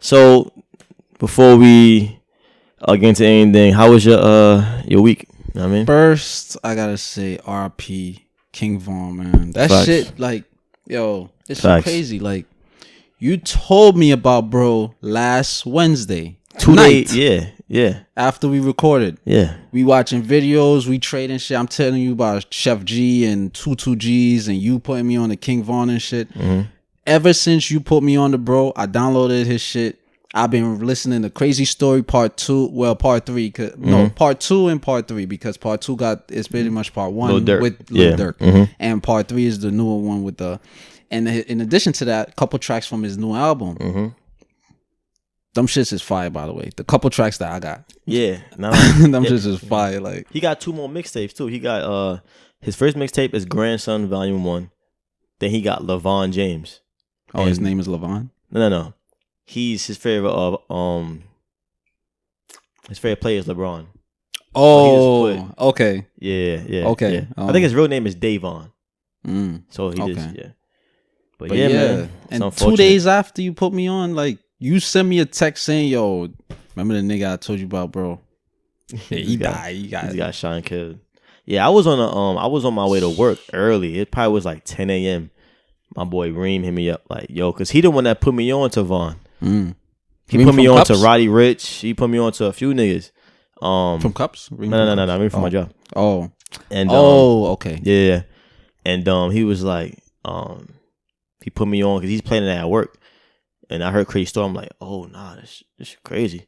So before we get into anything, how was your week? You know what I mean? First, I gotta say RP King Von, man. That Facts. shit, like, yo, it's so Facts. crazy. Like, you told me about bro last Wednesday. 2 night. days. Yeah. After we recorded. Yeah. We watching videos, we trading shit. I'm telling you about Chef G and 22Gs and you putting me on the King Von and shit. Mm-hmm. Ever since you put me on the bro, I downloaded his shit. I've been listening to Crazy Story Part 2. Well, Part 3. No, Part 2 and Part 3. Because Part 2 is pretty much Part 1 with Lil Durk. Mm-hmm. And Part 3 is the newer one with the... And in addition to that, a couple tracks from his new album. Mm-hmm. Them shits is fire, by the way. The couple tracks that I got. Yeah. Them shits is fire. Like, he got 2 more mixtapes too. He got his first mixtape is Grandson Volume 1. Then he got LeVon James. Oh, his name is LeVon? No. He's his favorite player is LeBron. Oh, okay. Yeah. Okay. Yeah. I think his real name is Davon. So he just But yeah, man. And 2 days after you put me on, like, you sent me a text saying, "Yo, remember the nigga I told you about, bro? Yeah, he got shot and killed." Yeah, I was on my way to work early. It probably was like 10 a.m. My boy Reem hit me up like, "Yo," because he the one that put me on to Vaughn. He put me on to Roddy Rich. He put me on to a few niggas. From Cups? No. I mean from my job. Oh. And okay. Yeah. And he was like, he put me on because he's playing it at work. And I heard Crazy Story. I'm like, oh nah, this shit crazy.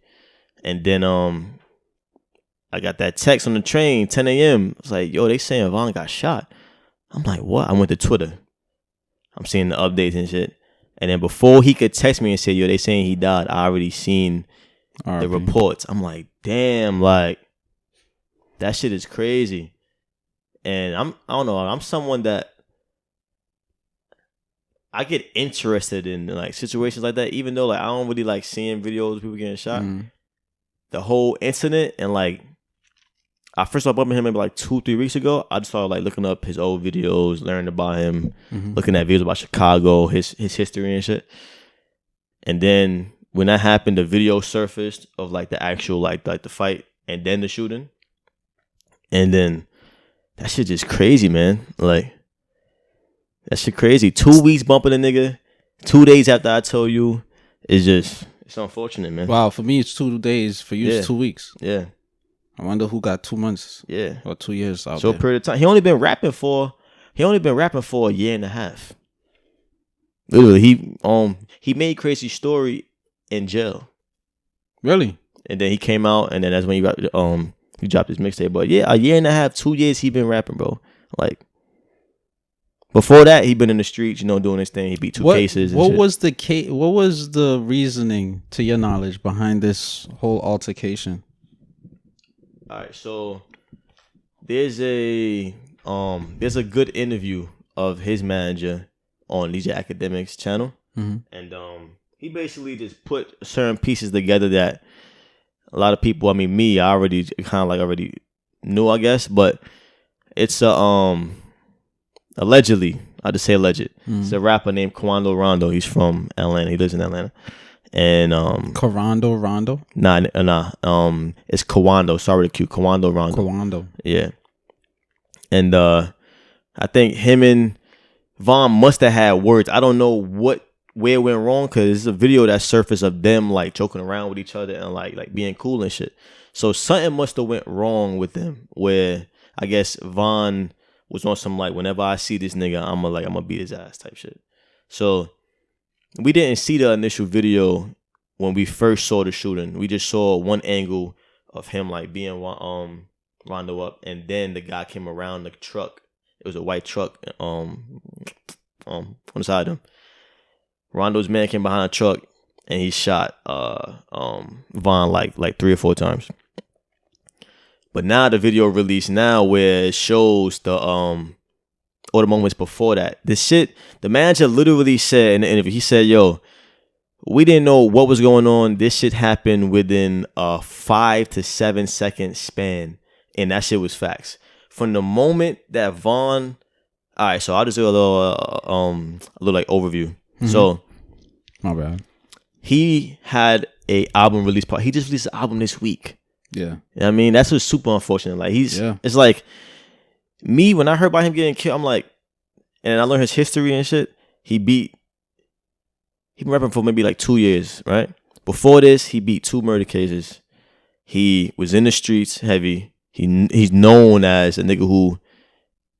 And then I got that text on the train, 10 a.m. It's like, yo, they saying Vaughn got shot. I'm like, what? I went to Twitter. I'm seeing the updates and shit. And then before he could text me and say, yo, they saying he died, I already seen the reports. I'm like, damn, like, that shit is crazy. And I don't know, I'm someone that I get interested in like situations like that, even though like I don't really like seeing videos of people getting shot. The whole incident and like I first started bumping him maybe like 2-3 weeks ago. I just started like looking up his old videos, learning about him, looking at videos about Chicago, his history and shit. And then when that happened, the video surfaced of like the actual like the fight and then the shooting. And then that shit just crazy, man. Like that shit crazy. 2 weeks bumping a nigga. 2 days after I told you, it's unfortunate, man. Wow, for me it's 2 days. For you it's 2 weeks. Yeah. I wonder who got 2 months. Yeah. Or 2 years out Short period of time. He only been rapping for a year and a half. Literally, he made Crazy Story in jail. Really? And then he came out, and then that's when he dropped his mixtape. But yeah, a year and a half, 2 years he been rapping, bro. Like before that, he been in the streets, doing his thing. He beat 2 cases. And what shit. was the case? What was the reasoning, to your knowledge, behind this whole altercation? All right, so there's a good interview of his manager on DJ Academics channel, and he basically just put certain pieces together that a lot of people, I mean me, I already kind of like already knew, I guess, but it's allegedly, I just say alleged. It's a rapper named Quando Rondo. He's from Atlanta. He lives in Atlanta. And Corando Rondo? Nah. It's Kawando. Sorry to Q. Kawando Rondo. Kawando. Yeah. And I think him and Vaughn must have had words. I don't know where it went wrong, because it's a video that surfaced of them like joking around with each other and like being cool and shit. So something must have went wrong with them, where I guess Vaughn was on some like, whenever I see this nigga, I'm gonna beat his ass type shit. So we didn't see the initial video when we first saw the shooting. We just saw one angle of him like being Rondo up, and then the guy came around the truck. It was a white truck on the side of him. Rondo's man came behind the truck and he shot Vaughn like 3 or 4 times. But now the video released now where it shows or the moments before that. This shit, the manager literally said in the interview, he said, yo, we didn't know what was going on. This shit happened within a 5 to 7 second span. And that shit was facts. From the moment that Vaughn, all right, so I'll just do a little like overview. So my bad. he had a album release party. He just released an album this week. Yeah. You know what I mean? That's what's super unfortunate. Like it's like me, when I heard about him getting killed, I'm like, and I learned his history and shit. He been rapping for maybe like 2 years, right? Before this, he beat 2 murder cases. He was in the streets heavy. He's known as a nigga who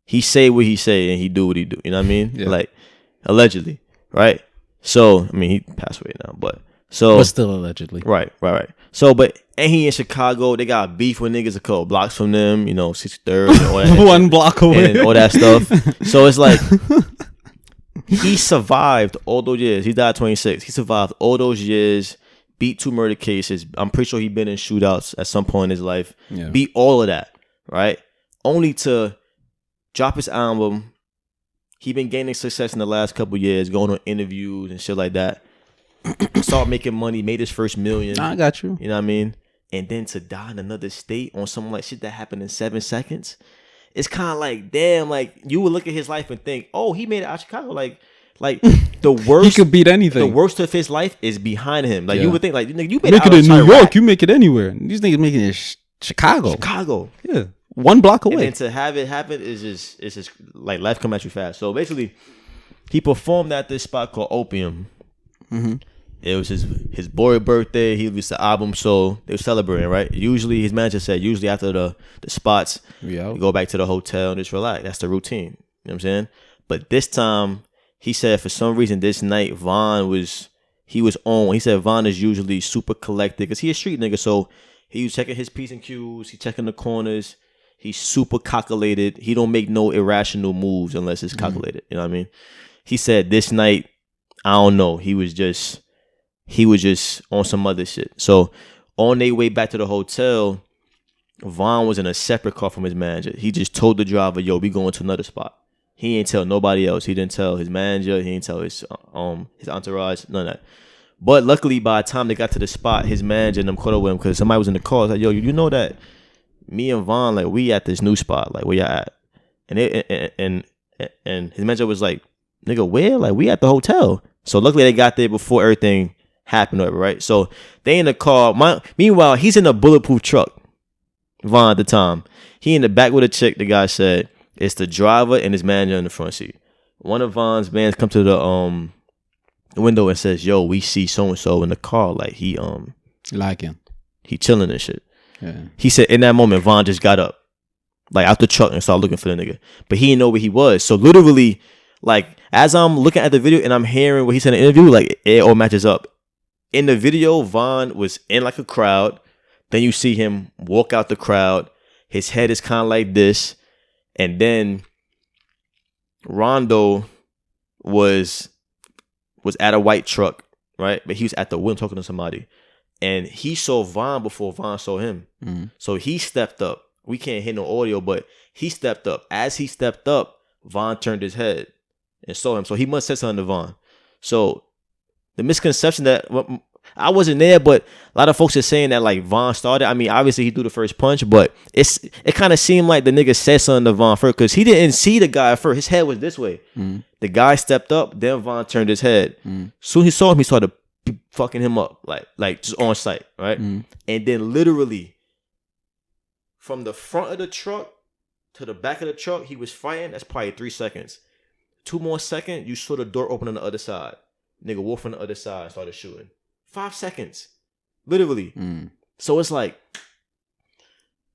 he say what he say and he do what he do. You know what I mean? Yeah. Like allegedly, right? So I mean, he passed away now, but still allegedly. Right. So, and he in Chicago. They got beef with niggas a couple blocks from them. You know, 63rd and all that. 1 block away and all that stuff. So it's like he survived all those years. He died 26. He survived all those years. Beat 2 murder cases. I'm pretty sure he been in shootouts at some point in his life. Yeah. Beat all of that, right? Only to drop his album. He been gaining success in the last couple years, going on interviews and shit like that. Start making money, made his first $1 million. I got you. You know what I mean? And then to die in another state on some like shit that happened in 7 seconds. It's kind of like, damn, like you would look at his life and think, oh, he made it out of Chicago. Like the worst. He could beat anything. The worst of his life is behind him. Like you would think, like you made make it out it of in New Chirac. York. You make it anywhere. These niggas making it Chicago. Yeah, 1 block away. And then to have it happen is just like life come at you fast. So basically, he performed at this spot called Opium. Mm-hmm. It was his boy's birthday. He released the album, so they were celebrating, right? Usually, his manager said, usually after the spots, you go back to the hotel and just relax. That's the routine. You know what I'm saying? But this time, he said for some reason this night, Von was on. He said Von is usually super collected because he a street nigga, so he was checking his P's and Q's. He checking the corners. He's super calculated. He don't make no irrational moves unless it's calculated. You know what I mean? He said this night, I don't know. He was just on some other shit. So on their way back to the hotel, Von was in a separate car from his manager. He just told the driver, yo, we going to another spot. He ain't tell nobody else. He didn't tell his manager. He didn't tell his entourage, none of that. But luckily, by the time they got to the spot, his manager and them caught up with him because somebody was in the car. I was like, yo, you know that me and Von, like, we at this new spot. Like, where y'all at? And his manager was like, nigga, where? Like, we at the hotel. So luckily, they got there before everything happened, right? So they in the car. Meanwhile, he's in a bulletproof truck. Von at the time. He in the back with a chick, the guy said. It's the driver and his manager in the front seat. One of Von's bands come to the window and says, yo, we see so-and-so in the car. Like, he like him. He chilling and shit. Yeah. He said in that moment, Von just got up. Like, out the truck and started looking for the nigga. But he didn't know where he was. So literally, like, as I'm looking at the video and I'm hearing what he said in the interview, like, it all matches up. In the video, Von was in like a crowd. Then you see him walk out the crowd. His head is kind of like this. And then Rondo was at a white truck, right? But he was at the wheel talking to somebody. And he saw Von before Von saw him. Mm-hmm. So he stepped up. We can't hear no audio, but he stepped up. As he stepped up, Von turned his head and saw him. So he must have said something to Von. So the misconception that I wasn't there, but a lot of folks are saying that like Von started. I mean, obviously he threw the first punch, but it kind of seemed like the nigga said something to Von first because he didn't see the guy first. His head was this way. Mm. The guy stepped up, then Von turned his head. Soon he saw him, he started fucking him up, like just on sight, right? And then literally from the front of the truck to the back of the truck, he was fighting. That's probably 3 seconds. 2 more seconds, you saw the door open on the other side. Nigga walked from the other side and started shooting. 5 seconds. Literally. So it's like,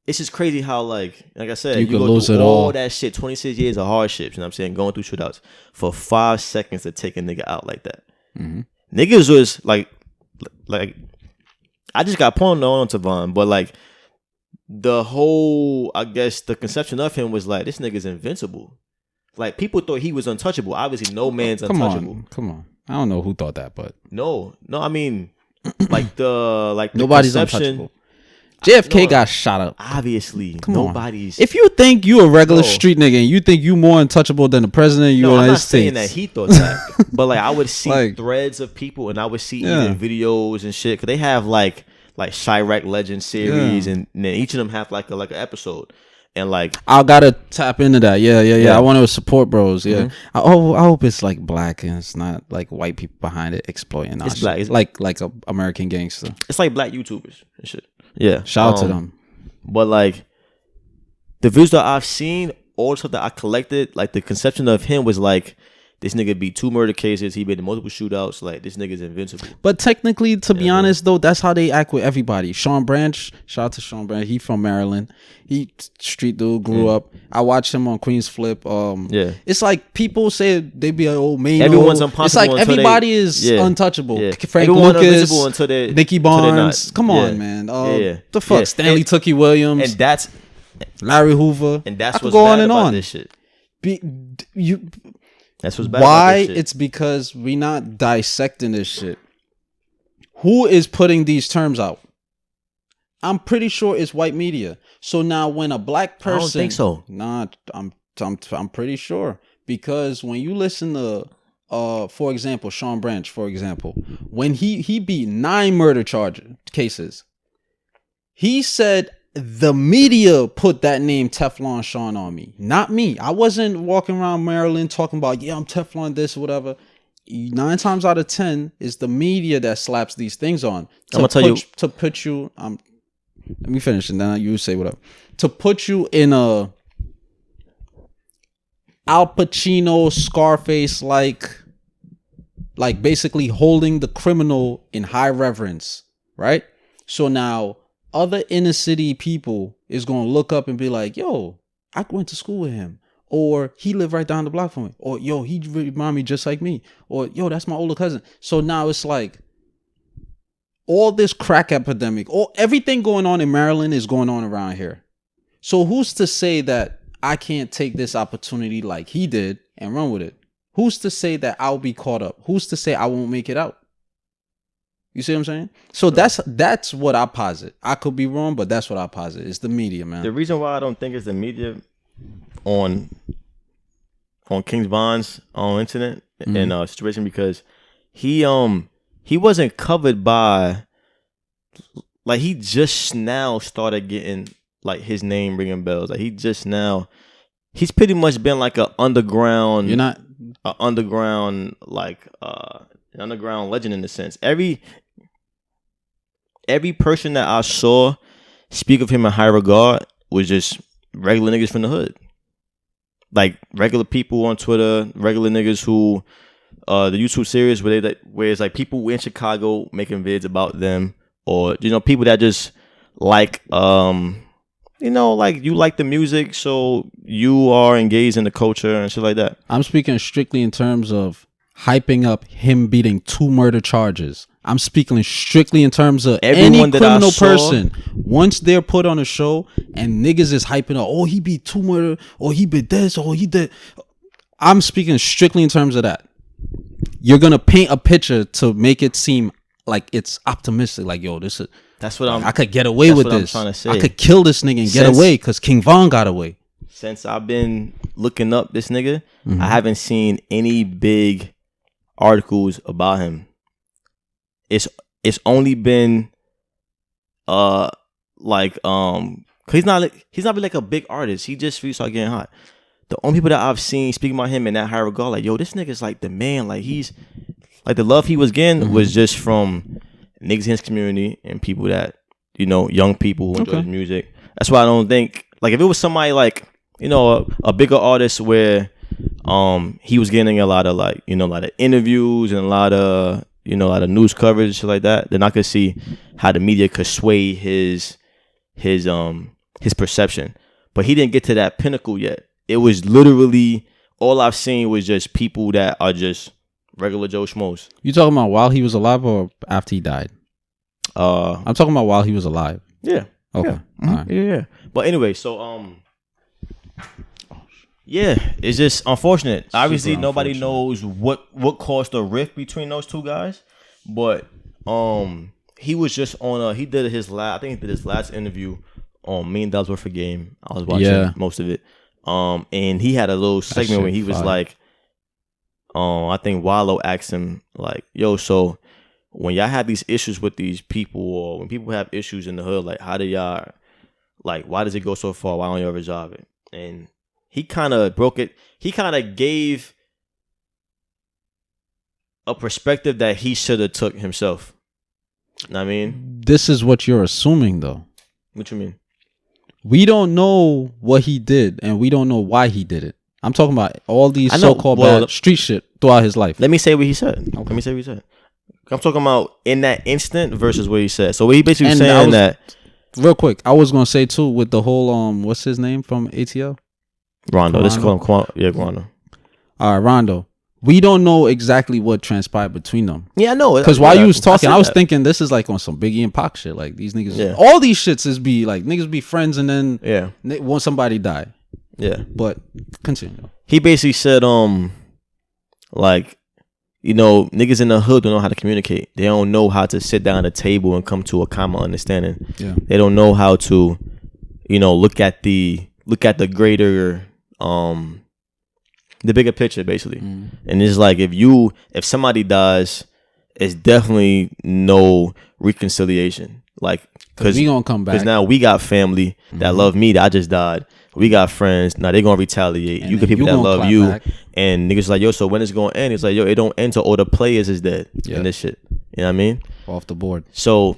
it's just crazy how like I said, you go through all that shit, 26 years of hardships, you know what I'm saying, going through shootouts for 5 seconds to take a nigga out like that. Niggas was like I just got pwned on to Von, but like the whole, I guess the conception of him was like, this nigga's invincible. Like people thought he was untouchable. Obviously no man's untouchable. Come on. I don't know who thought that, but no, I mean, the nobody's untouchable. JFK got shot up. Obviously, nobody's. If you think you a regular street nigga and you think you more untouchable than the president of the United States, I'm not saying that he thought that, but like I would see threads of people and I would see even videos and shit because they have like Chirac Legend series and then each of them have like an episode. And like, I gotta tap into that. Yeah. I want to support bros. Yeah. I hope it's like black and it's not like white people behind it exploiting. It's black. It's like a American gangster. It's like black YouTubers and shit. Yeah. Shout out to them. But like the videos that I've seen, all the stuff that I collected, like the conception of him was like, this nigga beat 2 murder cases. He made multiple shootouts. Like, this nigga's invincible. But technically, to be honest, though, that's how they act with everybody. Sean Branch, shout out to Sean Branch. He from Maryland. He street dude, grew up. I watched him on Queen's Flip. It's like people say they be like, oh, man. Everyone's impossible. It's like everybody is untouchable. Yeah. Frank Everyone Lucas, until Nicky Barnes. Come on, man. The fuck? Stanley Tookie Williams. And that's Larry Hoover. And that's what's bad about this shit. That's what's bad. Why? It's because we not dissecting this shit. Who is putting these terms out? I'm pretty sure it's white media. So now when a black person, I don't think so. Nah, I'm pretty sure, because when you listen to for example, Sean Branch, for example, when he beat 9 murder cases, he said the media put that name Teflon Sean on me, not me. I wasn't walking around Maryland talking about, yeah, I'm Teflon this or whatever. 9 times out of 10 is the media that slaps these things on. I'm gonna tell you to put you. Let me finish and then you say whatever. To put you in a Al Pacino, Scarface like basically holding the criminal in high reverence, right? So now other inner city people is going to look up and be like, yo, I went to school with him. Or he lived right down the block from me. Or, yo, he remind me just like me. Or, yo, that's my older cousin. So now it's like all this crack epidemic, everything going on in Maryland is going on around here. So who's to say that I can't take this opportunity like he did and run with it? Who's to say that I'll be caught up? Who's to say I won't make it out? You see what I'm saying? So that's what I posit. I could be wrong, but that's what I posit. It's the media, man. The reason why I don't think it's the media on King Von's incident and situation, because he wasn't covered by, like, he just now started getting like his name ringing bells. Like he's pretty much been like an underground. You're not an underground an underground legend in a sense. Every person that I saw speak of him in high regard was just regular niggas from the hood. Like regular people on Twitter, regular niggas who the YouTube series where it's like people in Chicago making vids about them, or people that just like like you like the music, so you are engaged in the culture and shit like that. I'm speaking strictly in terms of hyping up him beating 2 murder charges. I'm speaking strictly in terms of any criminal person. Once they're put on a show and niggas is hyping up, oh, he beat 2 murder, or he beat this, or he did. I'm speaking strictly in terms of that. You're gonna paint a picture to make it seem like it's optimistic. Like, yo, I could get away with this. I'm trying to say. I could kill this nigga and get away because King Von got away. Since I've been looking up this nigga, I haven't seen any big articles about him. It's only been cause he's not really like a big artist. He just started getting hot. The only people that I've seen speaking about him in that high regard, like, yo, this nigga's like the man. Like, he's like, the love he was getting was just from niggas in his community and people that, young people who enjoy his music. That's why I don't think, like, if it was somebody like, a bigger artist where he was getting a lot of a lot of interviews and a lot of news coverage and shit like that, then I could see how the media could sway his perception. But he didn't get to that pinnacle yet. It was literally, all I've seen was just people that are just regular Joe Schmoes. You talking about while he was alive or after he died? I'm talking about while he was alive. Yeah. Okay. Yeah. Mm-hmm. Right. Yeah. But anyway, so yeah, it's just unfortunate. Obviously, nobody knows what caused the rift between those two guys. But he was just on he did his last interview on $1 Million Worth of Game. I was watching most of it. And he had a little segment where he was like, I think Wallow asked him like, yo, so when y'all have these issues with these people, or when people have issues in the hood, like, how do y'all Like, why does it go so far? Why don't you ever resolve it? And he kind of broke it. He kind of gave a perspective that he should have took himself. Know what I mean? This is what you're assuming, though. What you mean? We don't know what he did, and we don't know why he did it. I'm talking about all these so-called bad street shit throughout his life. Let me say what he said. Okay. Let me say what he said. I'm talking about in that instant versus what he said. So what he basically saying that. Real quick, I was gonna say too with the whole what's his name from ATL? Rondo. Let's call him Rondo. All right, Rondo. We don't know exactly what transpired between them. Yeah, I know. Because while you was talking, I was thinking this is like on some Biggie and Pac shit. Like these niggas, all these shits is be like niggas be friends and then once somebody die. Yeah. But continue. He basically said, like, you know, niggas in the hood don't know how to communicate. They don't know how to sit down at a table and come to a common understanding. Yeah. They don't know how to, you know, look at the greater the bigger picture, basically. And it's like if somebody dies, it's definitely no reconciliation. Like, because we gonna come back. Because now we got family that love me that I just died. We got friends now. They gonna retaliate. And you got people that love you, back. And niggas like, yo, so when it's gonna end? It's like, yo, it don't end till all the players is dead and this shit. You know what I mean? Off the board. So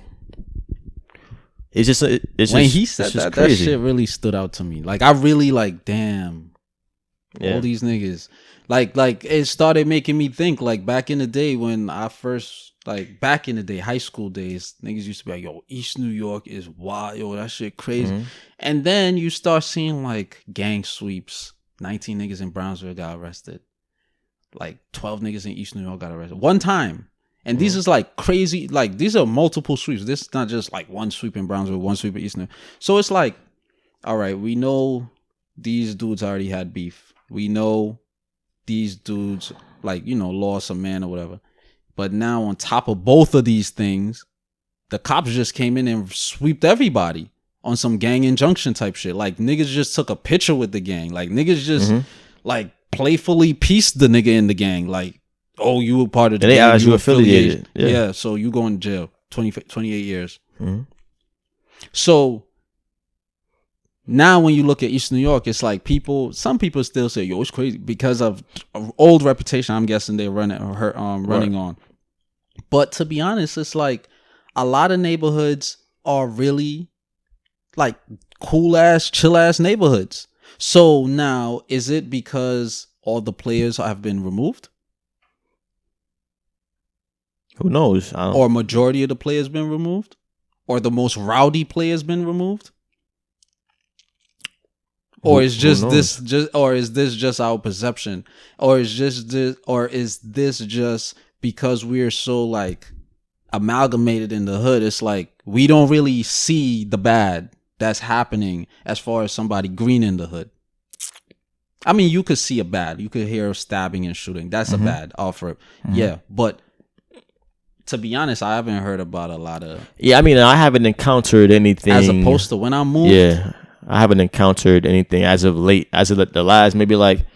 it's just when he said that shit really stood out to me. Like I really like, damn. All these niggas, like it started making me think. Like back in the day when I first, like back in the day, high school days, niggas used to be like, "Yo, East New York is wild, yo, that shit crazy." And then you start seeing like gang sweeps. 19 niggas in Brownsville got arrested. Like 12 niggas in East New York got arrested one time. And these is like crazy. Like these are multiple sweeps. This is not just like one sweep in Brownsville, one sweep in East New York. So it's like, all right, we know these dudes already had beef. We know these dudes, like, you know, lost a man or whatever. But now on top of both of these things, the cops just came in and sweeped everybody on some gang injunction type shit. Like, niggas just took a picture with the gang. Like, niggas just, like, playfully pieced the nigga in the gang. Like, oh, you were part of the gang. And they asked you affiliated. Yeah, so you going to jail. 28 years. So now when you look at East New York, it's like some people still say, yo, it's crazy because of old reputation. I'm guessing they're running on. But to be honest, it's like a lot of neighborhoods are really like cool ass, chill ass neighborhoods. So now, is it because all the players have been removed? Who knows? Or majority of the players been removed? Or the most rowdy players been removed? Or is this just our perception? Or is this just because we're so like amalgamated in the hood? It's like we don't really see the bad that's happening as far as somebody green in the hood. I mean, you could see a bad. You could hear stabbing and shooting. That's a bad offer. Yeah, but to be honest, I haven't heard about a lot of. Yeah, I mean, I haven't encountered anything as opposed to when I moved. Yeah, I haven't encountered anything as of late. As of the last maybe like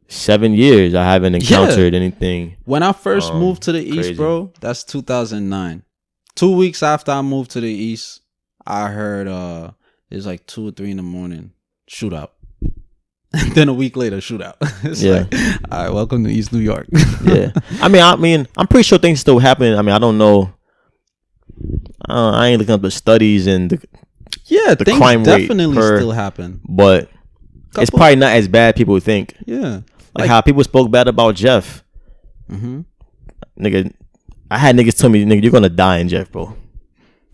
7 years, I haven't encountered anything. When I first moved to the East, bro, that's 2009. 2 weeks after I moved to the East, I heard it was like 2 or 3 in the morning shootout. And then a week later, shootout. It's like, all right, welcome to East New York. Yeah, I mean, I'm pretty sure things still happen. I mean, I don't know. I ain't looking up the studies and the things crime rate definitely still happen, but it's probably not as bad people think. Yeah, like how people spoke bad about Jeff. Nigga, I had niggas tell me, nigga, you're gonna die in Jeff, bro.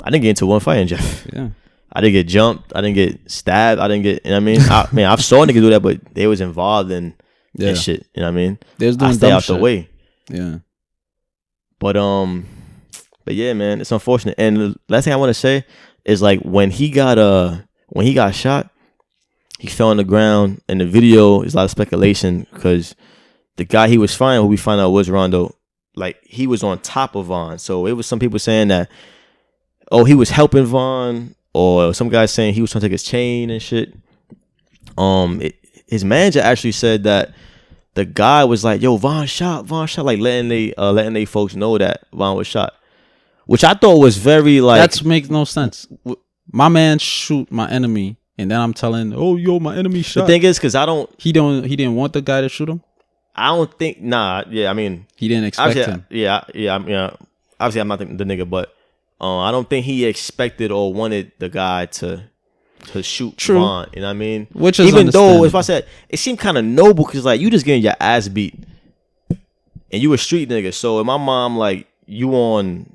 I didn't get into one fight in Jeff. Yeah. I didn't get jumped. I didn't get stabbed. I didn't get, you know what I mean? I've saw niggas do that, but they was involved in shit. You know what I mean? I stay out the way. Yeah. But yeah, man, it's unfortunate. And the last thing I want to say is like when he got shot, he fell on the ground. And the video is a lot of speculation because the guy he was fighting, who we find out was Rondo, like he was on top of Vaughn. So it was some people saying that, oh, he was helping Vaughn. Or some guy saying he was trying to take his chain and shit. His manager actually said that the guy was like, "Yo, Vaughn shot," like letting they folks know that Vaughn was shot, which I thought was very like that makes no sense. My man shoot my enemy and then I'm telling, oh yo, my enemy shot. The thing is, because he didn't want the guy to shoot him. I don't think. Nah, yeah. I mean, he didn't expect him. Yeah. Obviously, I'm not the nigga, but I don't think he expected or wanted the guy to shoot Vaughn. You know what I mean? Which is even though if I said it seemed kind of noble because like you just getting your ass beat and you a street nigga. So in my mom like you on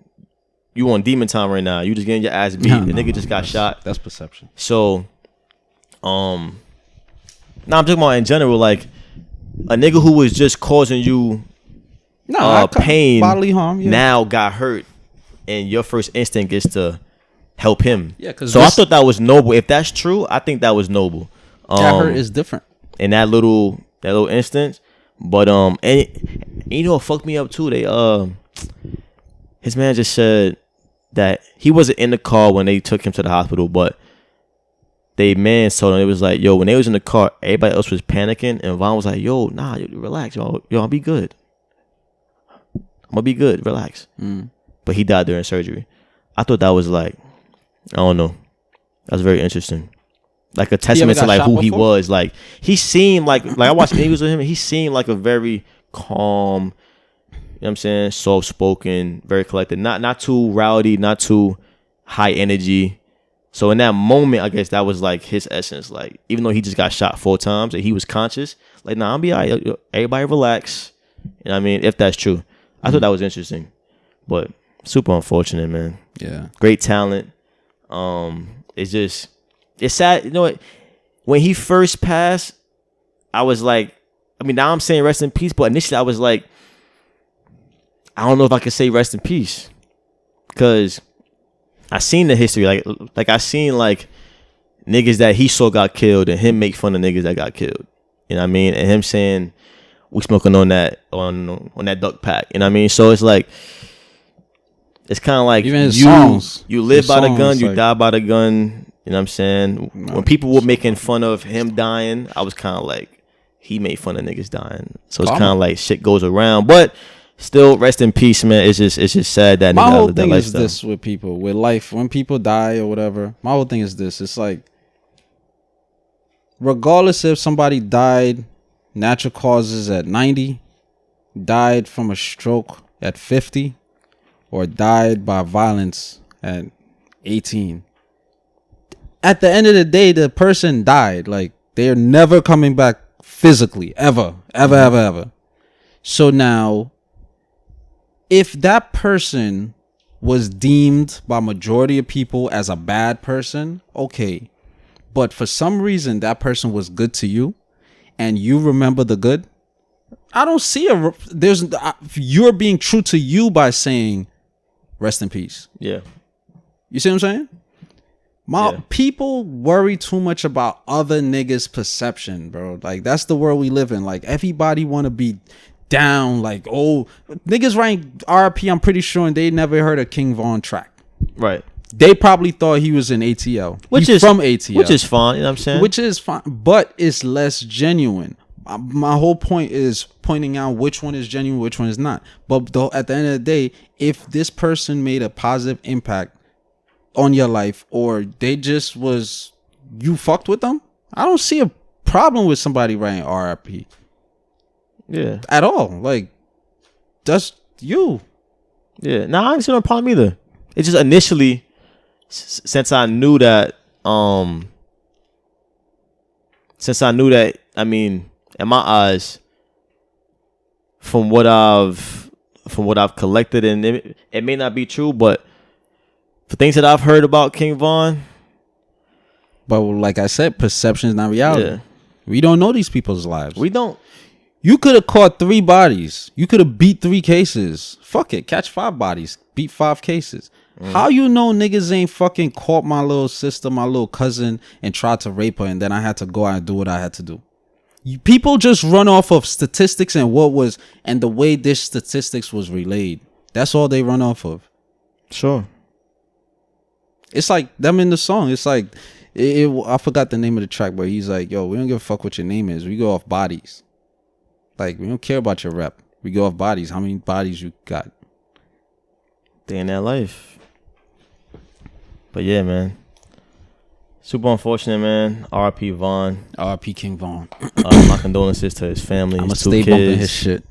demon time right now. You just getting your ass beat. The nigga just got shot. That's perception. So, now I'm talking about in general like a nigga who was just causing you pain, bodily harm, now got hurt, and your first instinct is to help him. Yeah, because so I thought that was noble. If that's true, I think that was noble. Got hurt is different in that little instance. But and you know what fucked me up too? They his man just said that he wasn't in the car when they took him to the hospital, but they man told him it was like, yo, when they was in the car, everybody else was panicking, and Vaughn was like, yo, nah, relax, yo, I'll be good. I'm gonna be good, relax. But he died during surgery. I thought that was like, I don't know, that was very interesting. Like a testament to like who he was. Like he seemed like I watched interviews with him, and he seemed like a very calm, you know what I'm saying, soft spoken, very collected, not too rowdy, not too high energy. So in that moment, I guess that was like his essence. Like even though he just got shot 4 times and he was conscious, like nah, I'll be all right. Everybody relax. You know what I mean? If that's true, I thought that was interesting, but super unfortunate, man. Yeah, great talent. It's sad. You know what? When he first passed, I was like, I mean, now I'm saying rest in peace, but initially I was like, I don't know if I could say rest in peace because I seen the history, like I seen like niggas that he saw got killed and him make fun of niggas that got killed. You know what I mean? And him saying we smoking on that duck pack. You know what I mean? So it's like it's kind of like even you live by the gun, you die by the gun. You know what I'm saying? When people were making fun of him dying, I was kind of like, he made fun of niggas dying. So it's kind of like shit goes around. But still, rest in peace, man. It's just sad that my whole thing is this with people, with life. When people die or whatever, my whole thing is this. It's like, regardless if somebody died natural causes at 90, died from a stroke at 50, or died by violence at 18. At the end of the day, the person died. Like, they're never coming back physically, ever. So now, if that person was deemed by majority of people as a bad person, okay. But for some reason, that person was good to you, and you remember the good, I don't see you're being true to you by saying, rest in peace. Yeah. You see what I'm saying? People worry too much about other niggas' perception, bro. Like, that's the world we live in. Like, everybody want to be down. Like, oh, niggas writing RP, I'm pretty sure, and they never heard a King Von track. Right. They probably thought he was in ATL. He's from ATL. Which is fine, you know what I'm saying? Which is fine, but it's less genuine. My whole point is pointing out which one is genuine, which one is not. But at the end of the day, if this person made a positive impact on your life, or they just was, you fucked with them, I don't see a problem with somebody writing RIP. Yeah. At all. Like, that's you. Yeah. Nah, I don't see no problem either. It's just initially, since I knew that, I mean, in my eyes, from what I've collected, and it may not be true, but for things that I've heard about King Von. But like I said, perception is not reality. Yeah. We don't know these people's lives. We don't. You could have caught 3 bodies. You could have beat 3 cases. Fuck it. Catch 5 bodies. Beat 5 cases. How you know niggas ain't fucking caught my little sister, my little cousin, and tried to rape her, and then I had to go out and do what I had to do? People just run off of statistics and the way this statistics was relayed. That's all they run off of. Sure. It's like them in the song. It's like, I forgot the name of the track, but he's like, yo, we don't give a fuck what your name is. We go off bodies. Like, we don't care about your rep. We go off bodies. How many bodies you got? Day in that life. But yeah, man. Super unfortunate, man. R.P. Vaughn. R.P. King Vaughn. My condolences to his family. I'ma His 2 stay kids. bumping his shit.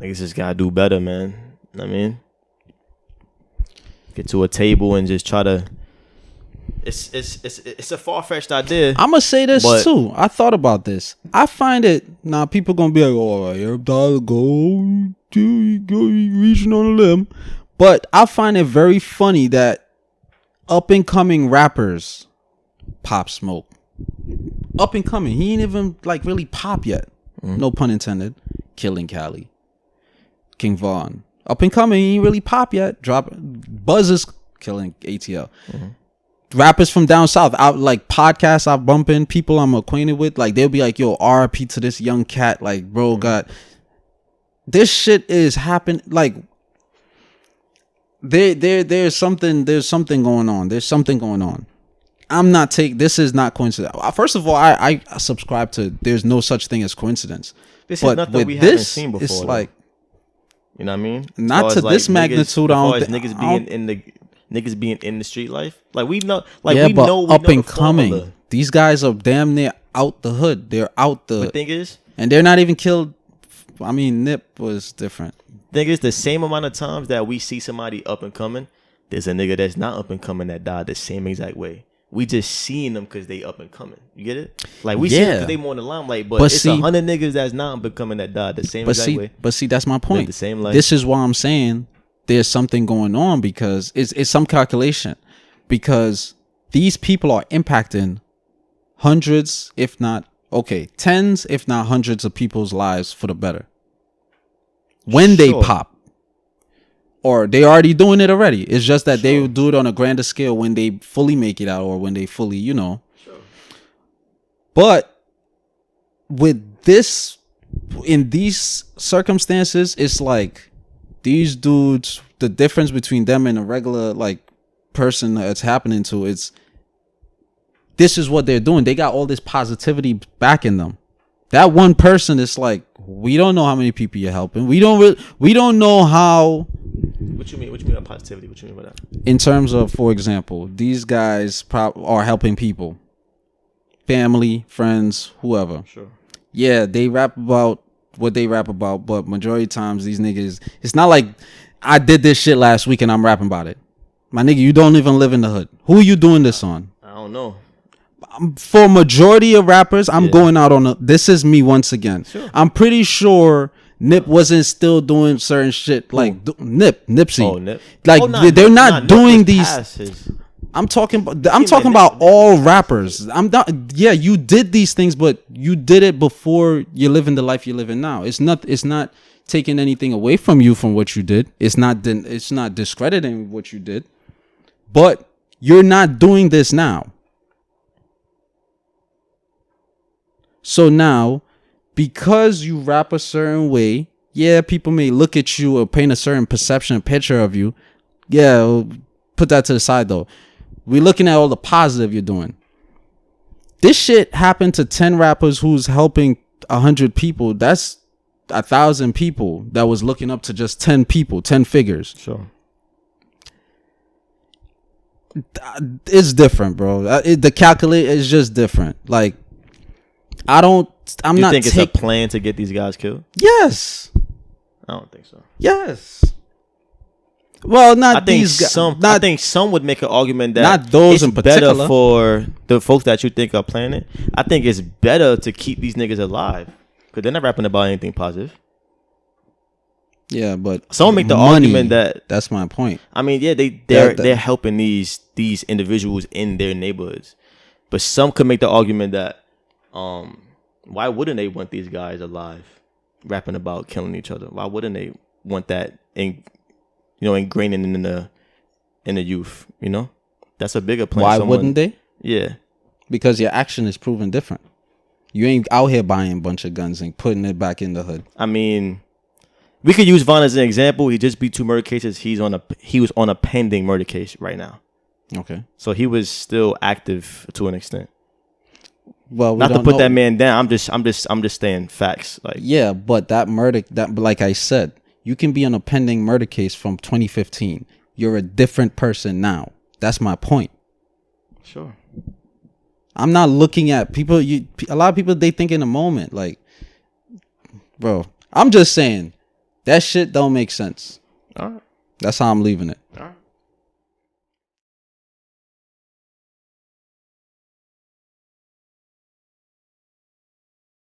Niggas just gotta do better, man. You know what I mean, get to a table and just try to. It's a far-fetched idea. I'm gonna say this too. I thought about this. I find it now. People gonna be like, "Oh, every dollar go reaching on a limb," but I find it very funny that up and coming rappers, Pop Smoke, up and coming. He ain't even like really pop yet. No pun intended. Killing Cali, King Vaughn, up and coming. He ain't really pop yet. Buzz is killing ATL. Rappers from down south, out like podcasts I'm bumping, people I'm acquainted with, like they'll be like, "Yo, RP to this young cat," like, bro, God, this shit is happening. Like, there's something going on. There's something going on. This is not coincidence. First of all, I subscribe to there's no such thing as coincidence. This is nothing we haven't seen before. It's like, you know what I mean? Not to this magnitude. I don't think niggas being in the street life, like we know, up and coming. These guys are damn near out the hood. They're out the. The thing is, and they're not even killed. I mean, Nip was different. Thing is, the same amount of times that we see somebody up and coming, there's a nigga that's not up and coming that died the same exact way. We just seeing them because they up and coming. You get it? Like we see them because they more in the limelight, but it's 100 niggas that's not up and coming that died the same exact way. But see, that's my point. The same life. This is why I'm saying there's something going on, because it's some calculation, because these people are impacting hundreds, if not tens, if not hundreds of people's lives for the better. When they pop, or they already doing it already. It's just that they will do it on a grander scale when they fully make it out, or when they fully, But with this, in these circumstances, it's like these dudes, the difference between them and a regular like person that's happening to, this is what they're doing. They got all this positivity back in them. That one person is like, we don't know how many people you're helping. We don't know how. What you mean? What you mean by positivity? What you mean by that? In terms of, for example, these guys are helping people, family, friends, whoever. Sure. Yeah, they rap about what they rap about, but majority of times these niggas, it's not like I did this shit last week and I'm rapping about it. My nigga, you don't even live in the hood. Who are you doing this on? I don't know. For majority of rappers, I'm going out on this is me once again. Sure. I'm pretty sure Nip wasn't still doing certain shit like Nipsey. Oh, Nip. Like they're not doing these. I'm talking about all rappers. I'm not. Yeah, you did these things, but you did it before you're living the life you're living now. It's not taking anything away from you from what you did. It's not discrediting what you did. But you're not doing this now. So now, because you rap a certain way, yeah, people may look at you or paint a certain perception, picture of you. Yeah, put that to the side though. We're looking at all the positive you're doing. This shit happened to 10 rappers who's helping 100 people. That's 1,000 people that was looking up to just 10 people, 10 figures. Sure. It's different, bro. The calculate is just different. Like, I'm not. You think it's a plan to get these guys killed? Yes. I don't think so. Yes. Well, not these guys. I think some would make an argument that not those it's in particular. Better for the folks that you think are planning it. I think it's better to keep these niggas alive because they're not rapping about anything positive. Yeah, but some make the argument that's my point. I mean, yeah, they're helping these individuals in their neighborhoods, but some could make the argument that why wouldn't they want these guys alive, rapping about killing each other? Why wouldn't they want that ingraining in the youth? You know, that's a bigger plan. Why wouldn't they? Yeah, because your action is proven different. You ain't out here buying a bunch of guns and putting it back in the hood. I mean, we could use Von as an example. He just beat 2 murder cases. He was on a pending murder case right now. Okay, so he was still active to an extent. Well, not to put that man down. I'm just saying facts. Like, yeah, but that murder, like I said, you can be on a pending murder case from 2015. You're a different person now. That's my point. Sure. I'm not looking at people. A lot of people, they think in a moment. Like, bro, I'm just saying that shit don't make sense. All right. That's how I'm leaving it.